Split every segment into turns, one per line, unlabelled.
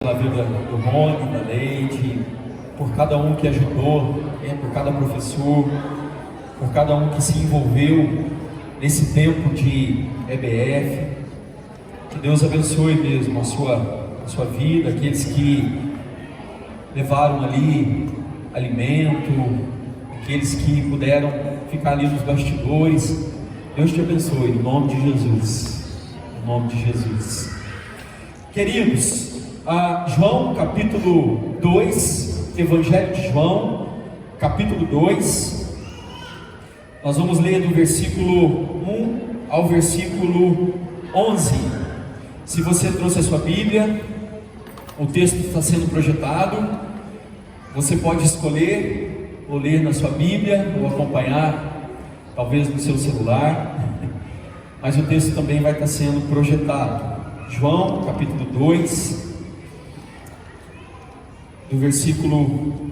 Pela vida do Rony, da Leite, por cada um que ajudou, por cada professor, por cada um que se envolveu nesse tempo de EBF. Que Deus abençoe mesmo a sua vida, aqueles que levaram ali alimento, aqueles que puderam ficar ali nos bastidores. Deus te abençoe, em nome de Jesus. Em nome de Jesus. Queridos, João capítulo 2, Evangelho de João, capítulo 2, nós vamos ler do versículo 1 ao versículo 11. Se você trouxe a sua Bíblia, o texto está sendo projetado, você pode escolher ou ler na sua Bíblia, ou acompanhar, talvez no seu celular, mas o texto também vai estar sendo projetado. João capítulo 2, do versículo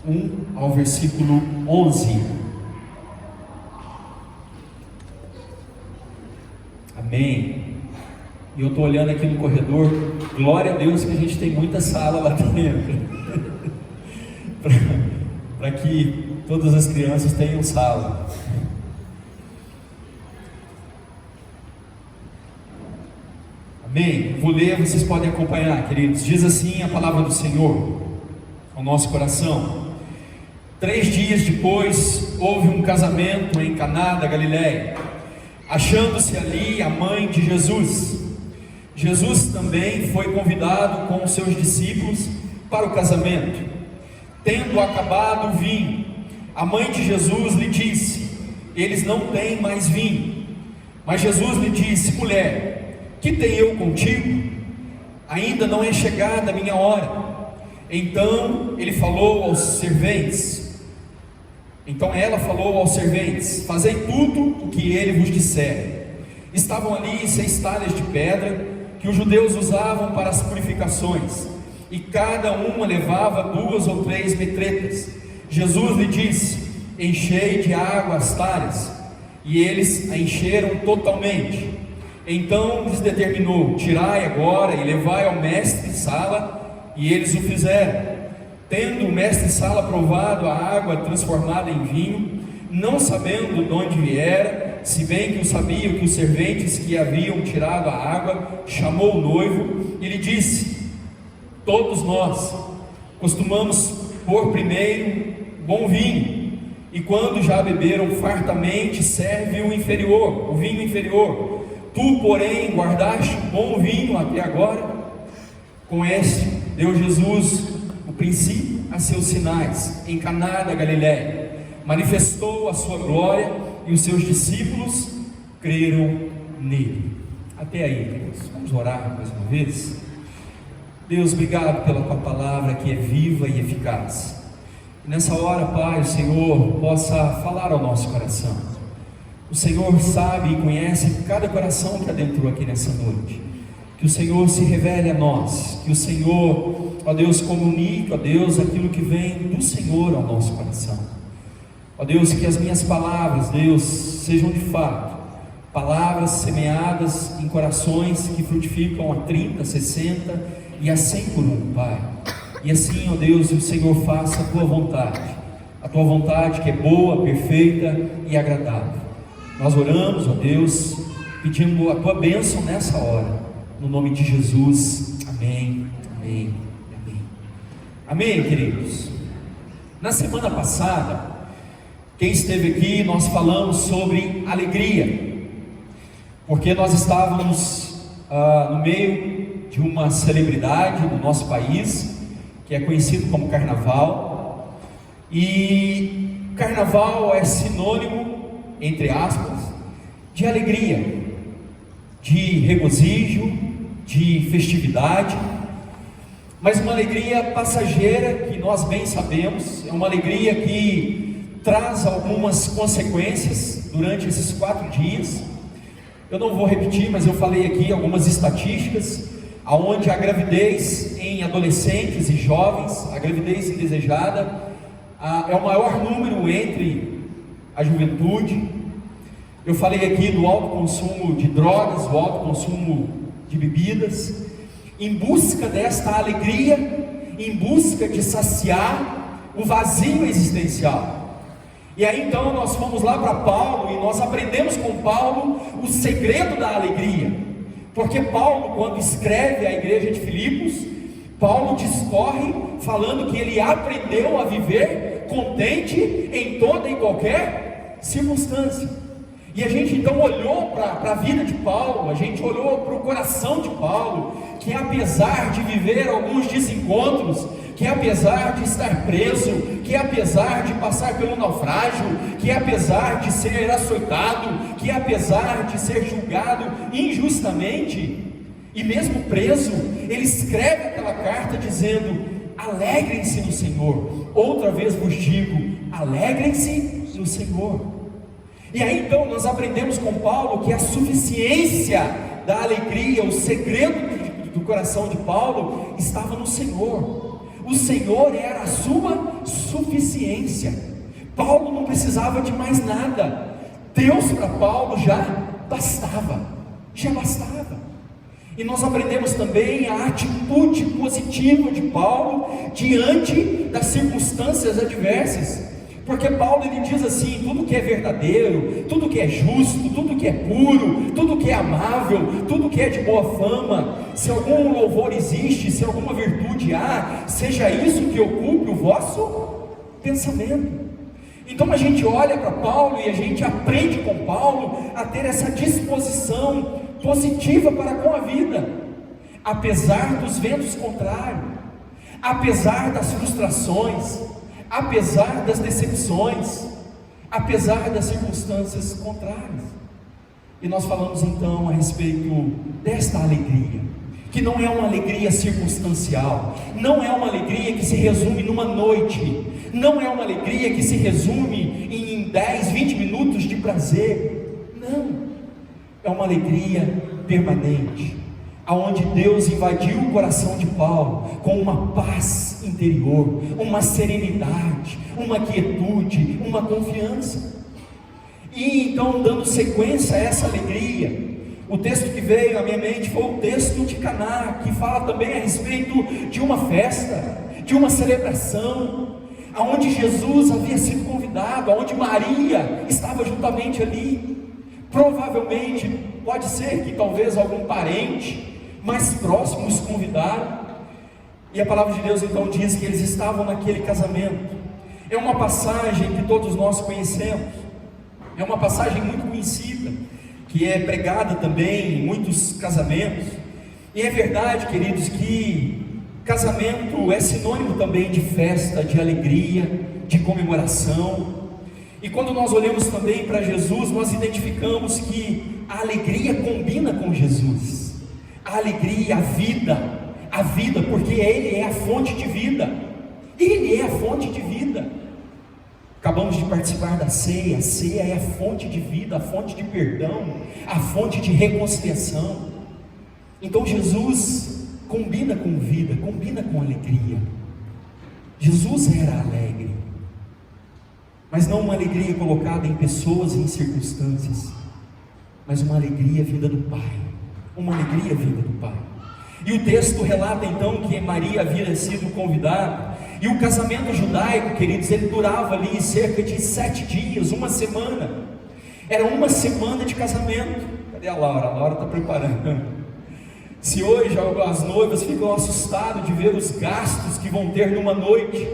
1 ao versículo 11. Amém. E eu estou olhando aqui no corredor, glória a Deus que a gente tem muita sala lá dentro, para que todas as crianças tenham sala. Amém? Vou ler, vocês podem acompanhar, queridos. Diz assim a palavra do Senhor ao nosso coração. 3 dias depois, houve um casamento em Caná da Galileia, achando-se ali a mãe de Jesus. Jesus também foi convidado com os seus discípulos para o casamento. Tendo acabado o vinho, a mãe de Jesus lhe disse: eles não têm mais vinho. Mas Jesus lhe disse: mulher, que tenho eu contigo? Ainda não é chegada a minha hora. Então ela falou aos serventes: fazei tudo o que ele vos disser. Estavam ali 6 talhas de pedra que os judeus usavam para as purificações, e cada uma levava 2 ou 3 metretas. Jesus lhe disse: enchei de água as talhas. E eles a encheram totalmente. Então lhes determinou: tirai agora e levai ao mestre-sala. E eles o fizeram. Tendo o mestre-sala provado a água transformada em vinho, não sabendo de onde viera, se bem que o sabiam que os serventes que haviam tirado a água, chamou o noivo e lhe disse: todos nós costumamos pôr primeiro bom vinho, e quando já beberam fartamente, serve o vinho inferior. Tu, porém, guardaste o bom vinho até agora. Com este deu Jesus o princípio a seus sinais em Caná da Galileia, manifestou a sua glória, e os seus discípulos creram nele. Até aí, queridos. Vamos orar mais uma vez. Deus, obrigado pela tua palavra que é viva e eficaz. E nessa hora, Pai, o Senhor possa falar ao nosso coração. O Senhor sabe e conhece cada coração que adentrou aqui nessa noite. Que o Senhor se revele a nós, que o Senhor, ó Deus, comunique, ó Deus, aquilo que vem do Senhor ao nosso coração. Ó Deus, que as minhas palavras, Deus, sejam de fato palavras semeadas em corações que frutificam a 30, 60 e a 100 por um, Pai. E assim, ó Deus, o Senhor faça a tua vontade que é boa, perfeita e agradável. Nós oramos, ó Deus, pedindo a tua bênção nessa hora, no nome de Jesus. Amém, amém, amém. Amém, queridos. Na semana passada, quem esteve aqui, nós falamos sobre alegria, porque nós estávamos no meio de uma celebridade do nosso país, que é conhecido como Carnaval, e Carnaval é sinônimo, entre aspas, de alegria, de regozijo, de festividade, mas uma alegria passageira, que nós bem sabemos, é uma alegria que traz algumas consequências durante esses 4 dias. Eu não vou repetir, mas eu falei aqui algumas estatísticas, onde a gravidez em adolescentes e jovens, a gravidez indesejada, é o maior número entre a juventude. Eu falei aqui do alto consumo de drogas, do alto consumo de bebidas, em busca desta alegria, em busca de saciar o vazio existencial. E aí então nós fomos lá para Paulo e nós aprendemos com Paulo o segredo da alegria, porque Paulo, quando escreve à igreja de Filipos, Paulo discorre falando que ele aprendeu a viver contente em toda e qualquer circunstância. E a gente então olhou para a vida de Paulo, a gente olhou para o coração de Paulo, que apesar de viver alguns desencontros, que apesar de estar preso, que apesar de passar pelo naufrágio, que apesar de ser açoitado, que apesar de ser julgado injustamente, e mesmo preso, ele escreve aquela carta dizendo: alegrem-se no Senhor. Outra vez vos digo, alegrem-se no Senhor. E aí então nós aprendemos com Paulo que a suficiência da alegria, o segredo do coração de Paulo estava no Senhor. O Senhor era a sua suficiência. Paulo não precisava de mais nada. Deus para Paulo já bastava. E nós aprendemos também a atitude positiva de Paulo diante das circunstâncias adversas. Porque Paulo ele diz assim: tudo que é verdadeiro, tudo que é justo, tudo que é puro, tudo que é amável, tudo que é de boa fama, se algum louvor existe, se alguma virtude há, seja isso que ocupe o vosso pensamento. Então a gente olha para Paulo e a gente aprende com Paulo a ter essa disposição positiva para com a vida, apesar dos ventos contrários, apesar das frustrações, apesar das decepções, apesar das circunstâncias contrárias. E nós falamos então a respeito desta alegria, que não é uma alegria circunstancial, não é uma alegria que se resume numa noite, não é uma alegria que se resume em 10, 20 minutos de prazer, não, é uma alegria permanente, aonde Deus invadiu o coração de Paulo com uma paz interior, uma serenidade, uma quietude, uma confiança. E então, dando sequência a essa alegria, o texto que veio à minha mente foi o texto de Caná, que fala também a respeito de uma festa, de uma celebração, aonde Jesus havia sido convidado, aonde Maria estava juntamente ali. Provavelmente, pode ser que talvez algum parente mais próximo os convidaram, e a palavra de Deus então diz que eles estavam naquele casamento. É uma passagem que todos nós conhecemos, é uma passagem muito conhecida, que é pregada também em muitos casamentos, e é verdade, queridos, que casamento é sinônimo também de festa, de alegria, de comemoração. E quando nós olhamos também para Jesus, nós identificamos que a alegria combina com Jesus, a alegria, a vida, porque Ele é a fonte de vida, Ele é a fonte de vida. Acabamos de participar da ceia, a ceia é a fonte de vida, a fonte de perdão, a fonte de reconciliação. Então Jesus combina com vida, combina com alegria. Jesus era alegre, mas não uma alegria colocada em pessoas e em circunstâncias, mas uma alegria vinda do Pai, uma alegria vinda do Pai. E o texto relata então que Maria havia sido convidada, e o casamento judaico, queridos, ele durava ali cerca de 7 dias, uma semana, era uma semana de casamento. Cadê a Laura? A Laura está preparando. Se hoje as noivas ficam assustadas de ver os gastos que vão ter numa noite,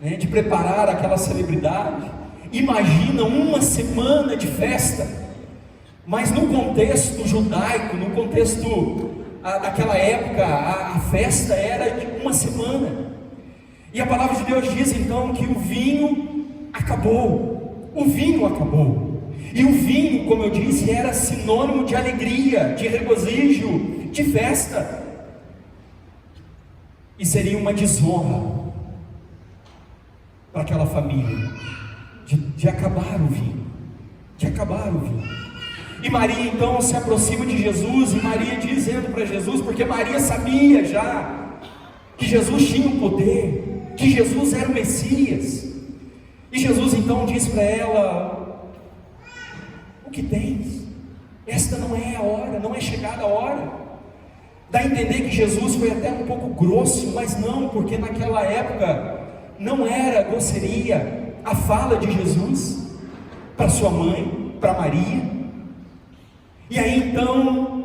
né, de preparar aquela celebridade, imagina uma semana de festa. Mas no contexto judaico, no contexto daquela época, a festa era de uma semana. E a palavra de Deus diz então que o vinho acabou. E o vinho, como eu disse, era sinônimo de alegria, de regozijo, de festa. E seria uma desonra para aquela família de acabar o vinho, E Maria então se aproxima de Jesus, e Maria dizendo para Jesus, porque Maria sabia já que Jesus tinha o poder, que Jesus era o Messias. E Jesus então diz para ela: o que tens? Esta não é a hora, não é chegada a hora. Dá a entender que Jesus foi até um pouco grosso, mas não, porque naquela época não era grosseria a fala de Jesus para sua mãe, para Maria. E aí então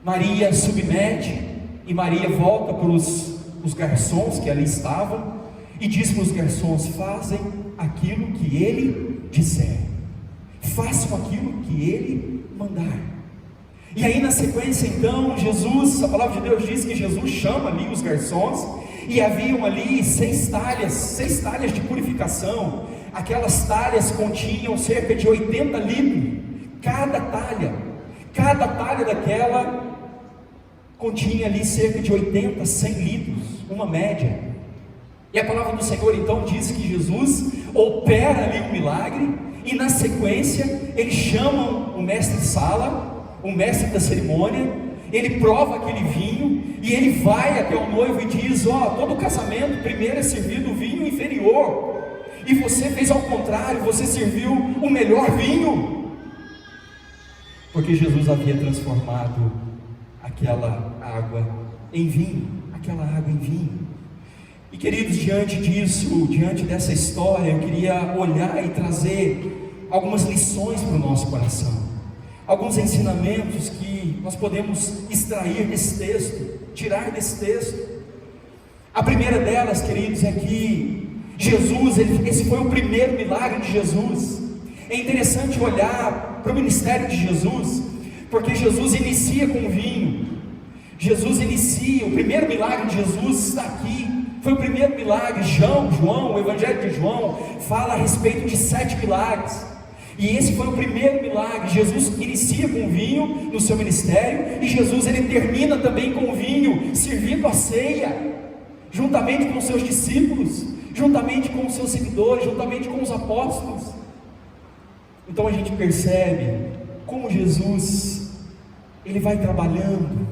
Maria submete, e Maria volta para os garçons que ali estavam e diz para os garçons: fazem aquilo que ele disser, façam aquilo que ele mandar. E aí na sequência então Jesus, a palavra de Deus diz que Jesus chama ali os garçons, e haviam ali 6 talhas de purificação. Aquelas talhas continham cerca de 80 litros, cada talha daquela continha ali cerca de 80, 100 litros, uma média. E a palavra do Senhor então diz que Jesus opera ali um milagre, e na sequência eles chamam o mestre-sala, o mestre da cerimônia, ele prova aquele vinho, e ele vai até o noivo e diz: todo casamento primeiro é servido o vinho inferior, e você fez ao contrário, você serviu o melhor vinho, porque Jesus havia transformado aquela água em vinho, E queridos, diante disso, diante dessa história, eu queria olhar e trazer algumas lições para o nosso coração, alguns ensinamentos que nós podemos extrair desse texto, tirar desse texto. A primeira delas, queridos, é que Jesus, esse foi o primeiro milagre de Jesus. É interessante olhar para o ministério de Jesus, porque Jesus inicia com vinho. O primeiro milagre de Jesus está aqui, foi o primeiro milagre. João, o Evangelho de João, fala a respeito de 7 milagres, e esse foi o primeiro milagre. Jesus inicia com vinho no seu ministério, e Jesus ele termina também com vinho, servindo a ceia, juntamente com os seus discípulos, juntamente com os seus seguidores, juntamente com os apóstolos. Então a gente percebe como Jesus, ele vai trabalhando.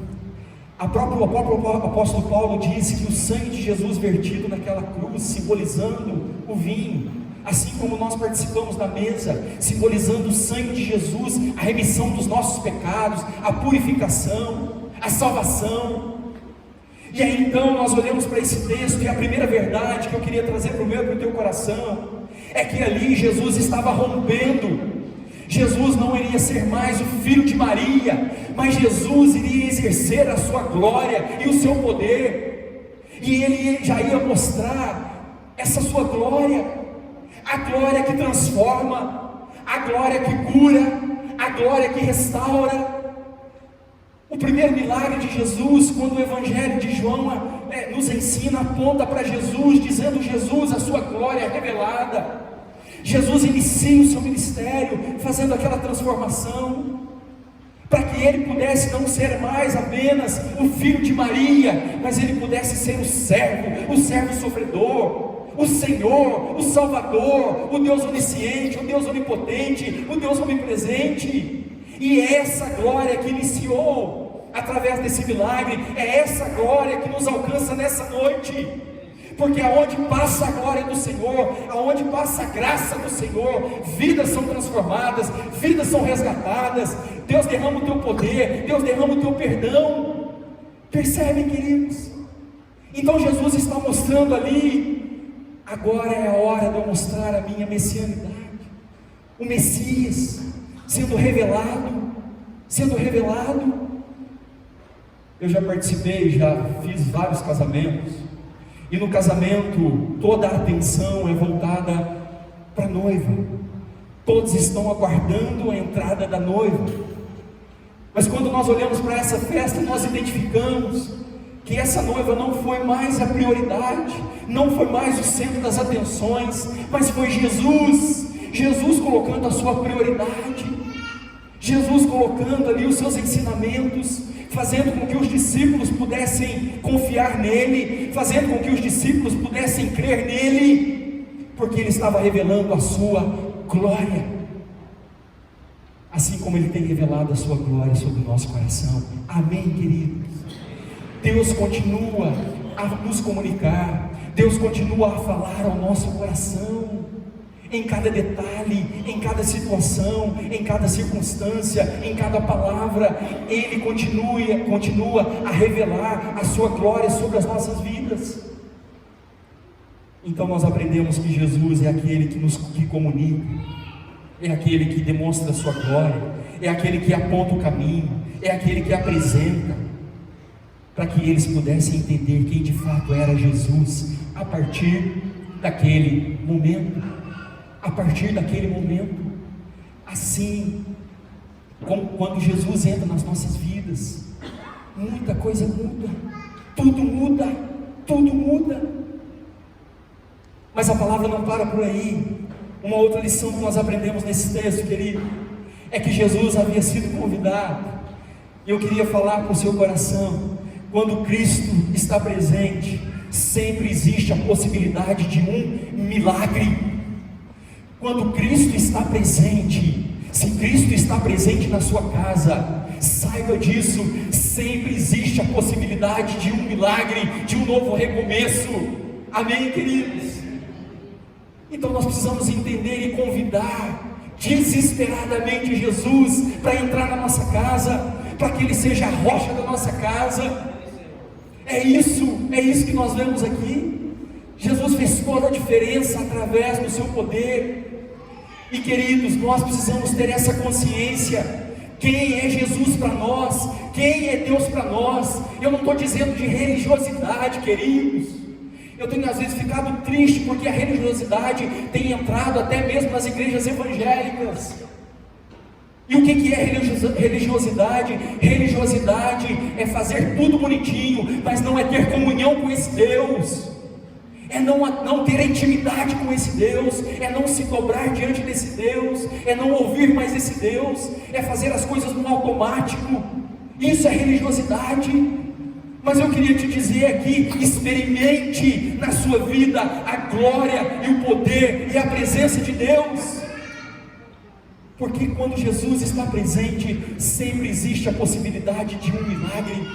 O próprio apóstolo Paulo disse que o sangue de Jesus vertido naquela cruz, simbolizando o vinho, assim como nós participamos da mesa, simbolizando o sangue de Jesus, a remissão dos nossos pecados, a purificação, a salvação. E aí então nós olhamos para esse texto, e a primeira verdade que eu queria trazer para o meu e para o teu coração é que ali Jesus estava rompendo. Jesus não iria ser mais o filho de Maria, mas Jesus iria exercer a sua glória e o seu poder, e ele já ia mostrar essa sua glória, a glória que transforma, a glória que cura, a glória que restaura. O primeiro milagre de Jesus, quando o Evangelho de João nos ensina, aponta para Jesus, dizendo: Jesus, a sua glória é revelada. Jesus inicia o seu ministério fazendo aquela transformação, para que ele pudesse não ser mais apenas o filho de Maria, mas ele pudesse ser o servo sofredor, o Senhor, o Salvador, o Deus onisciente, o Deus onipotente, o Deus onipresente. E é essa glória que iniciou através desse milagre, é essa glória que nos alcança nessa noite. Porque aonde passa a glória do Senhor, aonde passa a graça do Senhor, vidas são transformadas, vidas são resgatadas. Deus derrama o teu poder, Deus derrama o teu perdão. Percebem, queridos? Então Jesus está mostrando ali: agora é a hora de eu mostrar a minha messianidade, o Messias sendo revelado. Eu já participei, já fiz vários casamentos, e no casamento toda a atenção é voltada para a noiva, todos estão aguardando a entrada da noiva. Mas quando nós olhamos para essa festa, nós identificamos que essa noiva não foi mais a prioridade, não foi mais o centro das atenções, mas foi Jesus colocando a sua prioridade, Jesus colocando ali os seus ensinamentos, fazendo com que os discípulos pudessem confiar nele, fazendo com que os discípulos pudessem crer nele, porque ele estava revelando a sua glória, assim como ele tem revelado a sua glória sobre o nosso coração. Amém, queridos? Deus continua a nos comunicar, Deus continua a falar ao nosso coração. em cada detalhe, em cada situação, em cada circunstância, em cada palavra, Ele continua a revelar a sua glória sobre as nossas vidas. Então nós aprendemos que Jesus é aquele que comunica, é aquele que demonstra a sua glória, é aquele que aponta o caminho, é aquele que apresenta, para que eles pudessem entender quem de fato era Jesus, a partir daquele momento. A partir daquele momento, assim, como quando Jesus entra nas nossas vidas, muita coisa muda, tudo muda, tudo muda. Mas a palavra não para por aí. Uma outra lição que nós aprendemos nesse texto, querido, é que Jesus havia sido convidado, e eu queria falar para o seu coração: quando Cristo está presente, sempre existe a possibilidade de um milagre. Quando Cristo está presente, se Cristo está presente na sua casa, saiba disso, sempre existe a possibilidade de um milagre, de um novo recomeço. Amém, queridos? Então nós precisamos entender e convidar desesperadamente Jesus para entrar na nossa casa, para que Ele seja a rocha da nossa casa. É isso que nós vemos aqui. Jesus fez toda a diferença através do seu poder. E queridos, nós precisamos ter essa consciência: quem é Jesus para nós, quem é Deus para nós. Eu não estou dizendo de religiosidade, queridos. Eu tenho às vezes ficado triste porque a religiosidade tem entrado até mesmo nas igrejas evangélicas. E o que é religiosidade? Religiosidade é fazer tudo bonitinho, mas não é ter comunhão com esse Deus, é não ter intimidade com esse Deus, é não se dobrar diante desse Deus, é não ouvir mais esse Deus, é fazer as coisas no automático. Isso é religiosidade. Mas eu queria te dizer aqui: experimente na sua vida a glória e o poder e a presença de Deus, porque quando Jesus está presente, sempre existe a possibilidade de um milagre.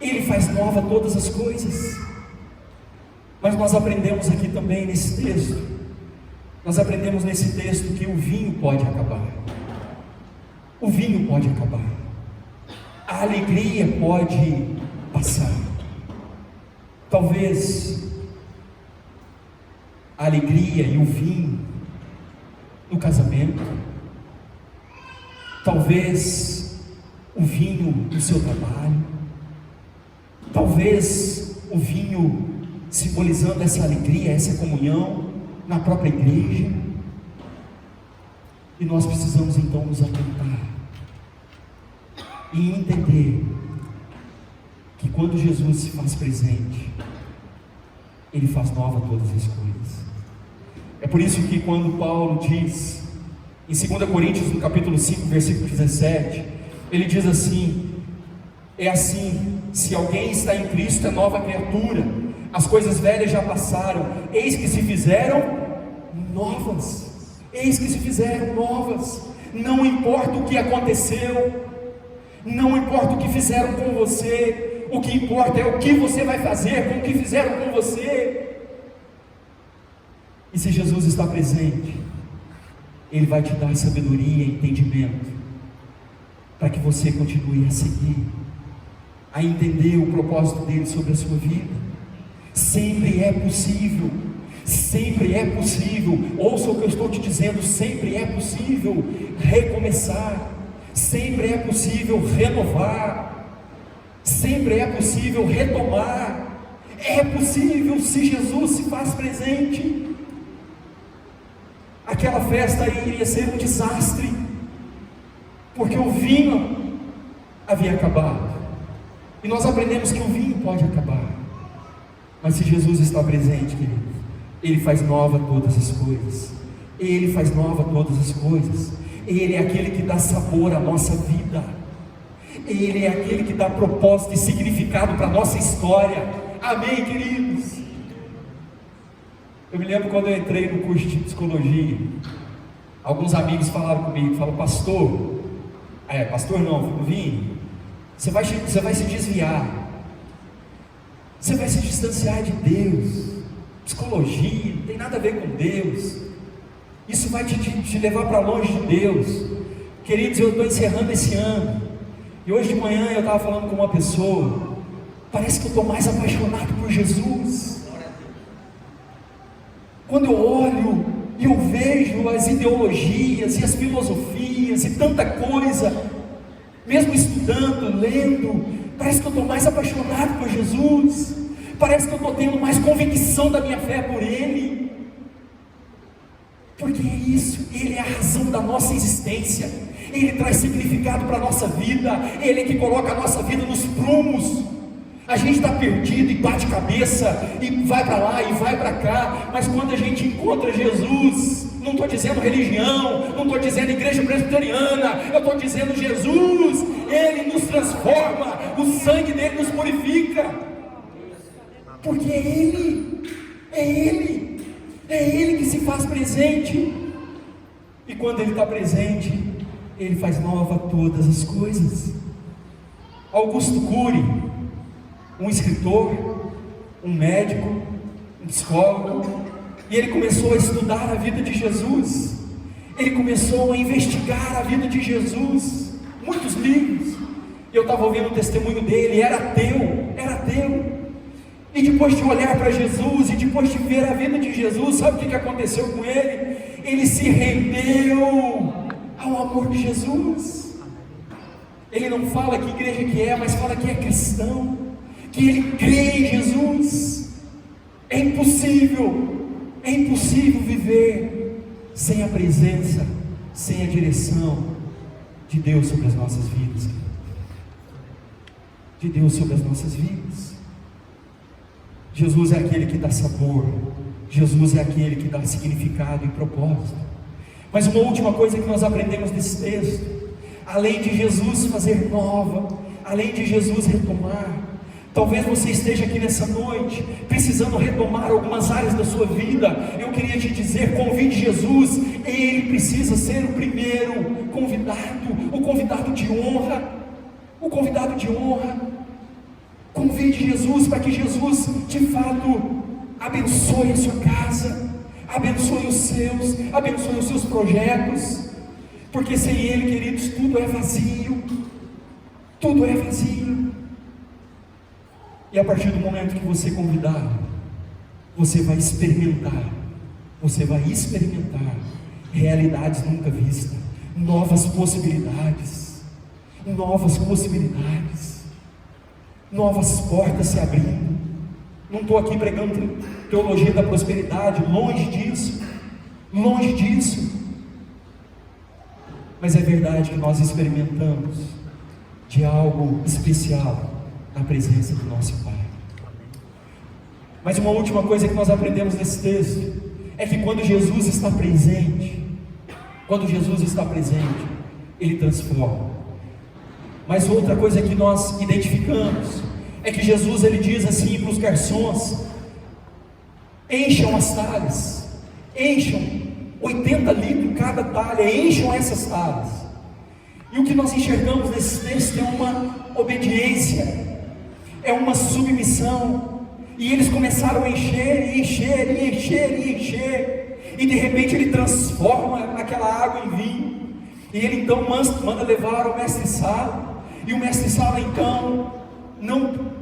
Ele faz nova todas as coisas. Mas nós aprendemos aqui também nesse texto, que o vinho pode acabar. O vinho pode acabar. A alegria pode passar. Talvez a alegria e o vinho no casamento, talvez o vinho no seu trabalho, talvez o vinho simbolizando essa alegria, essa comunhão na própria igreja. E nós precisamos então nos atentar e entender que quando Jesus se faz presente, Ele faz nova todas as coisas. É por isso que quando Paulo diz em 2 Coríntios, no capítulo 5, versículo 17, ele diz assim: é assim, se alguém está em Cristo, é nova criatura, as coisas velhas já passaram, eis que se fizeram novas. Eis que se fizeram novas. Não importa o que aconteceu, não importa o que fizeram com você, o que importa é o que você vai fazer com o que fizeram com você. E se Jesus está presente, Ele vai te dar sabedoria e entendimento, para que você continue a seguir, a entender o propósito dele sobre a sua vida. Sempre é possível, ouça o que eu estou te dizendo, sempre é possível recomeçar, sempre é possível renovar, sempre é possível retomar, é possível se Jesus se faz presente. Aquela festa iria ser um desastre, porque o vinho havia acabado, e nós aprendemos que o vinho pode acabar, mas se Jesus está presente, querido, Ele faz nova todas as coisas. Ele faz nova todas as coisas. Ele é aquele que dá sabor à nossa vida. Ele é aquele que dá propósito e significado para a nossa história. Amém, queridos? Eu me lembro quando eu entrei no curso de psicologia, alguns amigos falaram comigo, falaram: pastor, pastor não, Vinho, você vai se desviar, você vai se distanciar de Deus, psicologia, não tem nada a ver com Deus. Isso vai te levar para longe de Deus. Queridos, eu estou encerrando esse ano, e hoje de manhã eu estava falando com uma pessoa, parece que eu estou mais apaixonado por Jesus. Quando eu olho e eu vejo as ideologias e as filosofias e tanta coisa, mesmo estudando, lendo, parece que eu estou mais apaixonado por Jesus, parece que eu estou tendo mais convicção da minha fé por Ele, porque é isso, Ele é a razão da nossa existência, Ele traz significado para a nossa vida, Ele é que coloca a nossa vida nos prumos. A gente está perdido e bate cabeça, e vai para lá e vai para cá, mas quando a gente encontra Jesus, não estou dizendo religião, não estou dizendo igreja presbiteriana, eu estou dizendo Jesus, Ele nos transforma, o sangue dele nos purifica, porque é Ele que se faz presente, e quando Ele está presente, Ele faz nova todas as coisas. Augusto Cury, um escritor, um médico, um psicólogo, e ele começou a estudar a vida de Jesus, ele começou a investigar a vida de Jesus, muitos livros. Eu estava ouvindo o testemunho dele, era ateu, e depois de olhar para Jesus, e depois de ver a vida de Jesus, sabe o que aconteceu com ele? Ele se rendeu ao amor de Jesus. Ele não fala que igreja que é, mas fala que é cristão, que ele crê em Jesus. É impossível viver sem a presença, sem a direção de Deus sobre as nossas vidas, de Deus sobre as nossas vidas. Jesus é aquele que dá sabor, Jesus é aquele que dá significado e propósito. Mas uma última coisa que nós aprendemos desse texto, além de Jesus fazer nova, além de Jesus retomar, talvez você esteja aqui nessa noite, precisando retomar algumas áreas da sua vida. Eu queria te dizer, convide Jesus, Ele precisa ser o primeiro convidado, o convidado de honra, convide Jesus, para que Jesus, de fato, abençoe a sua casa, abençoe os seus projetos, porque sem Ele, queridos, tudo é vazio, e a partir do momento que você convidar, você vai experimentar realidades nunca vistas, novas possibilidades, novas portas se abrindo. Não estou aqui pregando teologia da prosperidade, longe disso, mas é verdade que nós experimentamos de algo especial na presença do nosso Pai. Mas uma última coisa que nós aprendemos nesse texto é que quando Jesus está presente, Ele transforma. Mas outra coisa que nós identificamos é que Jesus, Ele diz assim para os garçons: encham as talhas, encham 80 litros cada talha, encham essas talhas. E o que nós enxergamos nesse texto é uma obediência, é uma submissão. E eles começaram a encher, e de repente Ele transforma aquela água em vinho, e Ele então manda levar ao mestre-sala, e o mestre-sala então, não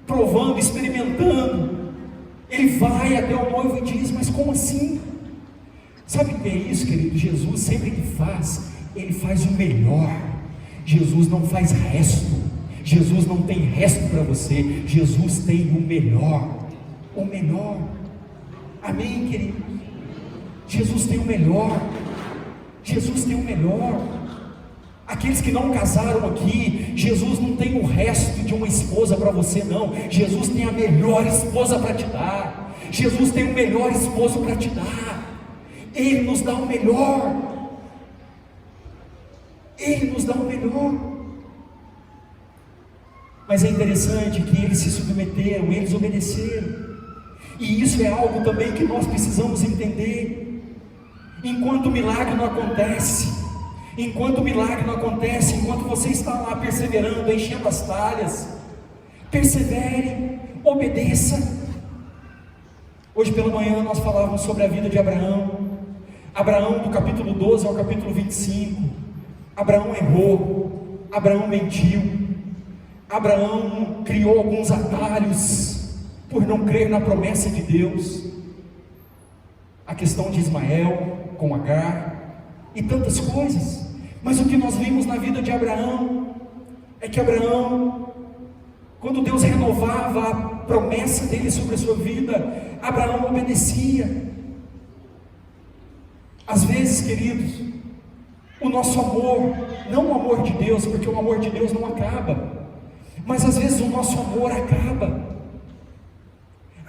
provando, experimentando, ele vai até o noivo e diz: mas como assim? Sabe o que é isso, querido? Jesus sempre que faz, Ele faz o melhor. Jesus não faz resto, Jesus não tem resto para você, Jesus tem o melhor, amém, querido? Jesus tem o melhor. Aqueles que não casaram aqui, Jesus não tem o resto de uma esposa para você, não. Jesus tem a melhor esposa para te dar. Jesus tem o melhor esposo para te dar. Ele nos dá o melhor. Mas é interessante que eles se submeteram, eles obedeceram. E isso é algo também que nós precisamos entender. Enquanto o milagre não acontece, enquanto você está lá perseverando, enchendo as talhas, persevere, obedeça. Hoje pela manhã nós falávamos sobre a vida de Abraão. Abraão, do capítulo 12 ao capítulo 25, Abraão errou, Abraão mentiu, Abraão criou alguns atalhos por não crer na promessa de Deus. A questão de Ismael com Agar e tantas coisas. Mas o que nós vimos na vida de Abraão é que Abraão, quando Deus renovava a promessa dele sobre a sua vida, Abraão obedecia. Às vezes, queridos, o nosso amor, não o amor de Deus, porque o amor de Deus não acaba, mas às vezes o nosso amor acaba.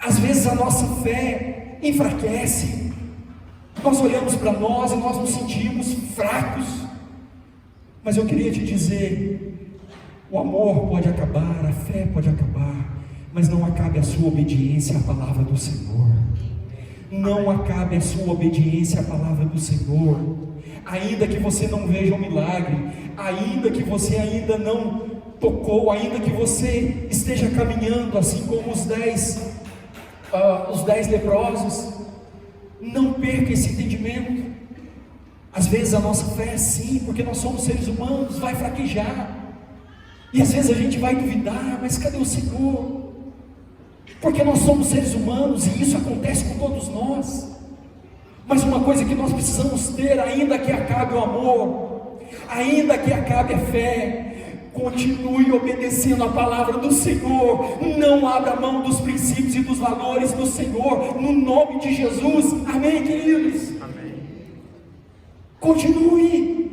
Às vezes a nossa fé enfraquece. Nós olhamos para nós e nós nos sentimos fracos. Mas eu queria te dizer, o amor pode acabar, a fé pode acabar, mas não acabe a sua obediência à palavra do Senhor. Não acabe a sua obediência à palavra do Senhor. Ainda que você não veja um milagre, ainda que você ainda não tocou, ainda que você esteja caminhando assim como os 10 leprosos, não perca esse entendimento. Às vezes a nossa fé, sim, porque nós somos seres humanos, vai fraquejar, e às vezes a gente vai duvidar, mas cadê o Senhor? Porque nós somos seres humanos e isso acontece com todos nós. Mas uma coisa que nós precisamos ter, ainda que acabe o amor, ainda que acabe a fé, continue obedecendo a palavra do Senhor. Não abra mão dos princípios e dos valores do Senhor, no nome de Jesus. Amém, queridos?
Amém.
Continue.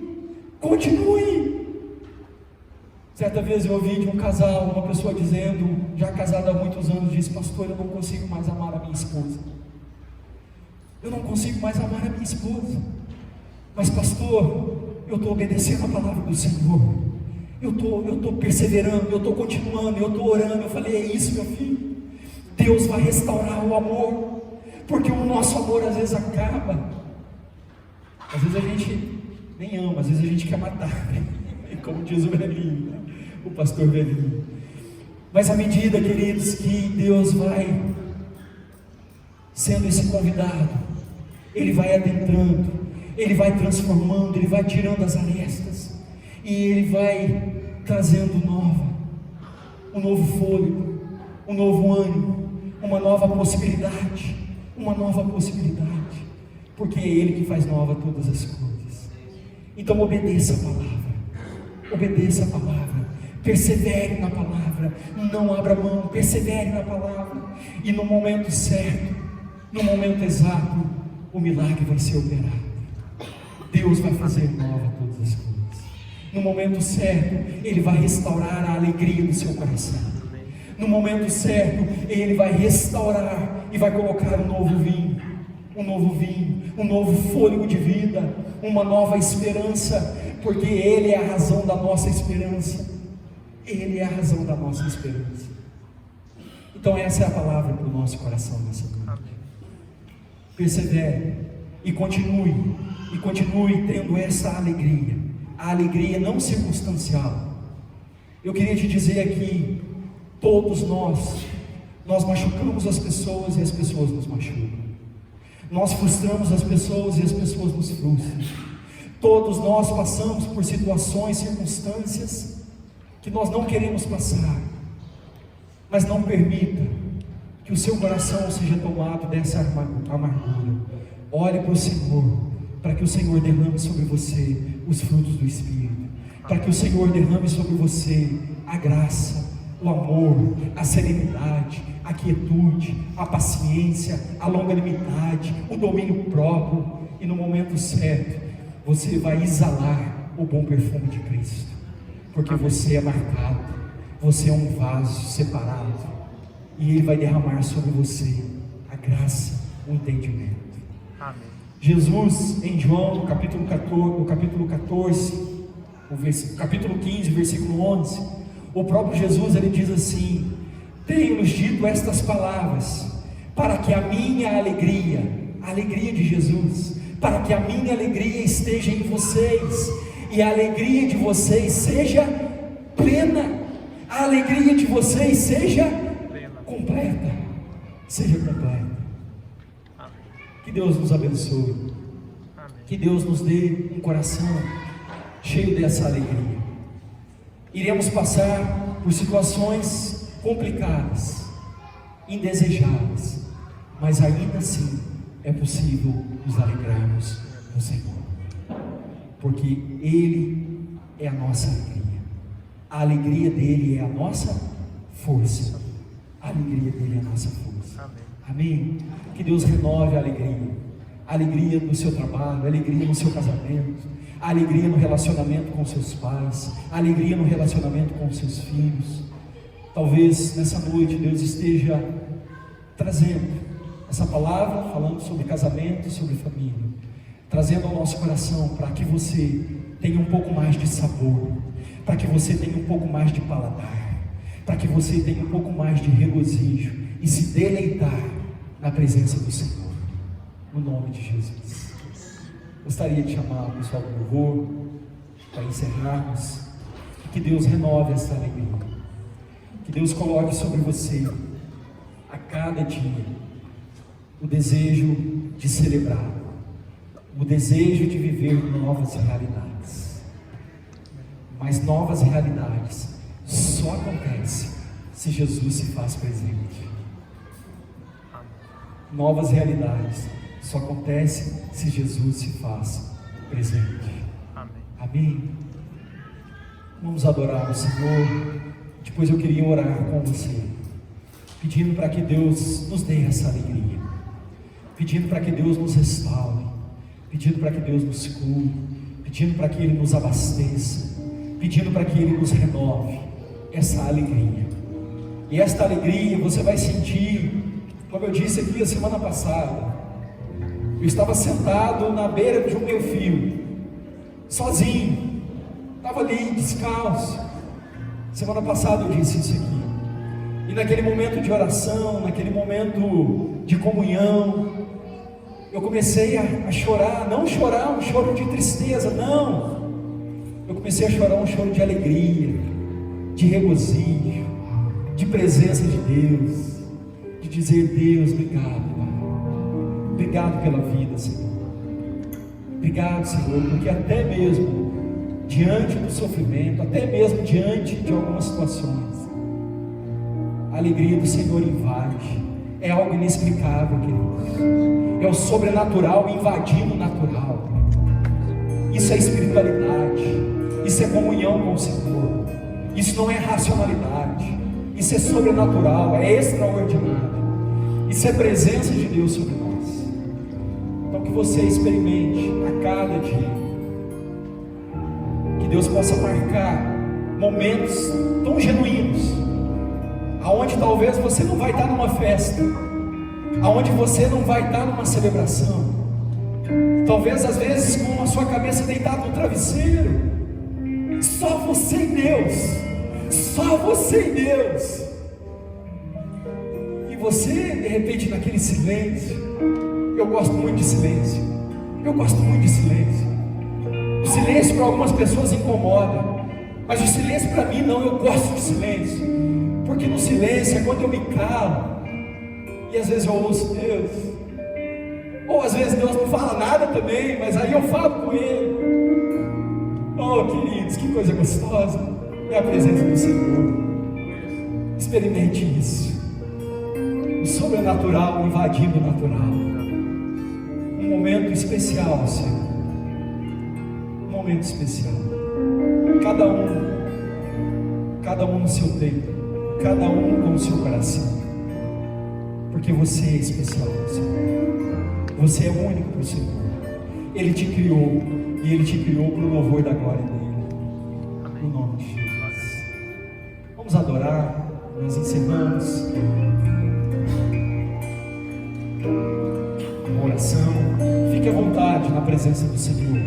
Certa vez eu ouvi de um casal, uma pessoa dizendo, já casada há muitos anos, disse: pastor, eu não consigo mais amar a minha esposa. Eu não consigo mais amar a minha esposa. Mas pastor, eu estou obedecendo a palavra do Senhor. Eu estou perseverando, eu estou continuando, eu estou orando. Eu falei: é isso, meu filho. Deus vai restaurar o amor, porque o nosso amor às vezes acaba. Às vezes a gente nem ama, às vezes a gente quer matar, como diz o velhinho, o pastor velhinho. Mas à medida, queridos, que Deus vai sendo esse convidado, Ele vai adentrando, Ele vai transformando, Ele vai tirando as arestas, e Ele vai trazendo um novo fôlego, um novo ânimo, uma nova possibilidade, porque é Ele que faz nova todas as coisas. Então obedeça a palavra, persevere na palavra, não abra mão, persevere na palavra, e no momento certo, no momento exato, o milagre vai ser operado. Deus vai fazer nova todas as coisas. No momento certo, Ele vai restaurar a alegria do seu coração. No momento certo, Ele vai restaurar e vai colocar um novo vinho, um novo fôlego de vida, uma nova esperança, porque Ele é a razão da nossa esperança. Ele é a razão da nossa esperança. Então essa é a palavra para o nosso coração nessa noite. Persevere e continue tendo essa alegria, a alegria não circunstancial. Eu queria te dizer aqui, todos nós machucamos as pessoas e as pessoas nos machucam. Nós frustramos as pessoas e as pessoas nos frustram. Todos nós passamos por situações, circunstâncias que nós não queremos passar, mas não permita que o seu coração seja tomado dessa amargura. Olhe para o Senhor, para que o Senhor derrame sobre você os frutos do Espírito, para que o Senhor derrame sobre você a graça, o amor, a serenidade, a quietude, a paciência, a longanimidade, o domínio próprio, e no momento certo você vai exalar o bom perfume de Cristo, porque você é marcado, você é um vaso separado, e Ele vai derramar sobre você a graça, o entendimento.
Amém.
Jesus, em João, no capítulo 15, versículo 11, o próprio Jesus, ele diz assim: tenho-lhes dito estas palavras, para que a minha alegria, a alegria de Jesus, para que a minha alegria esteja em vocês, e a alegria de vocês seja plena, a alegria de vocês seja completa, Que Deus nos abençoe. Que Deus nos dê um coração cheio dessa alegria. Iremos passar por situações complicadas, indesejáveis, mas ainda assim é possível nos alegrarmos no Senhor, porque Ele é a nossa alegria. A alegria dele é a nossa força. A alegria dele é a nossa força. Amém? Que Deus renove a alegria. A alegria no seu trabalho, a alegria no seu casamento, a alegria no relacionamento com seus pais, a alegria no relacionamento com seus filhos. Talvez nessa noite Deus esteja trazendo essa palavra, falando sobre casamento, sobre família, trazendo ao nosso coração para que você tenha um pouco mais de sabor, para que você tenha um pouco mais de paladar, para que você tenha um pouco mais de regozijo e se deleitar na presença do Senhor, no nome de Jesus. Gostaria de chamar o pessoal do louvor para encerrarmos. Que Deus renove essa alegria, que Deus coloque sobre você a cada dia o desejo de celebrar, o desejo de viver novas realidades. Mas novas realidades só acontecem se Jesus se faz presente. Novas realidades só acontecem se Jesus se faz presente. Amém? Vamos adorar o Senhor. Depois eu queria orar com você, pedindo para que Deus nos dê essa alegria, pedindo para que Deus nos restaure, pedindo para que Deus nos cure, pedindo para que Ele nos abasteça, pedindo para que Ele nos renove essa alegria. E esta alegria você vai sentir, como eu disse aqui a semana passada. Eu estava sentado na beira de um meu fio, sozinho, estava ali descalço. Semana passada eu disse isso aqui. E naquele momento de oração, naquele momento de comunhão, eu comecei a chorar, não chorar um choro de tristeza, não. Eu comecei a chorar um choro de alegria, de regozijo, de presença de Deus, de dizer: Deus, obrigado, Pai. Obrigado pela vida, Senhor. Obrigado, Senhor, porque até mesmo diante do sofrimento, até mesmo diante de algumas situações, a alegria do Senhor invade. É algo inexplicável, queridos. É o sobrenatural invadindo o natural. Isso é espiritualidade. Isso é comunhão com o Senhor. Isso não é racionalidade. Isso é sobrenatural, é extraordinário. Isso é presença de Deus sobre nós. Então que você experimente a cada dia, que Deus possa marcar momentos tão genuínos, aonde talvez você não vai estar numa festa, aonde você não vai estar numa celebração, talvez às vezes com a sua cabeça deitada no travesseiro, só você e Deus, só você e Deus, e você de repente naquele silêncio. Eu gosto muito de silêncio, eu gosto muito de silêncio. O silêncio para algumas pessoas incomoda, mas o silêncio para mim não. Eu gosto de silêncio, porque no silêncio é quando eu me calo, e às vezes eu ouço Deus, ou às vezes Deus não fala nada também, mas aí eu falo com Ele. Oh, queridos, que coisa gostosa é a presença do Senhor. Experimente isso, o sobrenatural invadindo o natural. Um momento especial, Senhor, um momento especial. Cada um no seu tempo, cada um com o seu coração, porque você é especial, Senhor. Você é único para o Senhor. Ele te criou, e Ele te criou para o louvor da glória dEle. No nome de Jesus. Vamos adorar. Nós encerramos uma oração. Fique à vontade na presença do Senhor.